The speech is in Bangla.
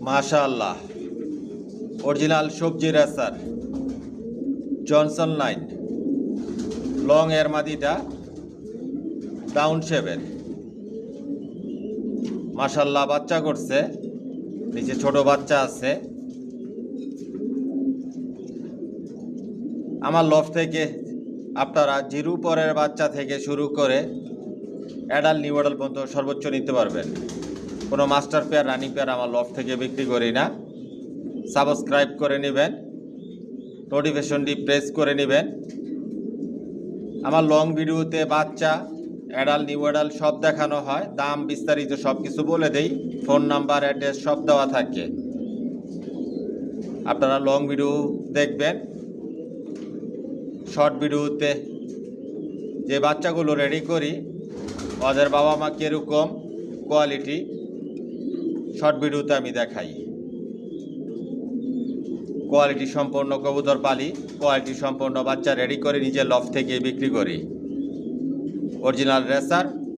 মাশাআল্লাহ অরিজিনাল সবজি রেসার জনসন লাইন লং এর মাদিটা ডাউন শেপের। মাশাআল্লাহ বাচ্চা করছে, নিচে ছোট বাচ্চা আছে। আমার লফট থেকে আপনারা জিরো পরের বাচ্চা থেকে শুরু করে অ্যাডাল্ট নিউ অ্যাডাল্ট পর্যন্ত সর্বোচ্চ নিতে পারবেন। কোনো মাস্টার পেয়ার রানিং পেয়ার আমার লফট থেকে বিক্রি করি না। সাবস্ক্রাইব করে নেবেন, নোটিফিকেশনটি প্রেস করে নেবেন। আমার লং ভিডিওতে বাচ্চা অ্যাডাল্ট নিউ অ্যাডাল্ট সব দেখানো হয়, দাম বিস্তারিত সব কিছু বলে দেই, ফোন নাম্বার অ্যাড্রেস সব দেওয়া থাকে। আপনারা লং ভিডিও দেখবেন। শর্ট ভিডিওতে যে বাচ্চাগুলো রেডি করি ওদের বাবা মা কীরকম কোয়ালিটি শর্ট ভিডিওতে আমি দেখাই। কোয়ালিটি সম্পন্ন কবুতর পালি, কোয়ালিটি সম্পন্ন বাচ্চা রেডি করে নিজের লফট থেকে বিক্রি করি। Original racer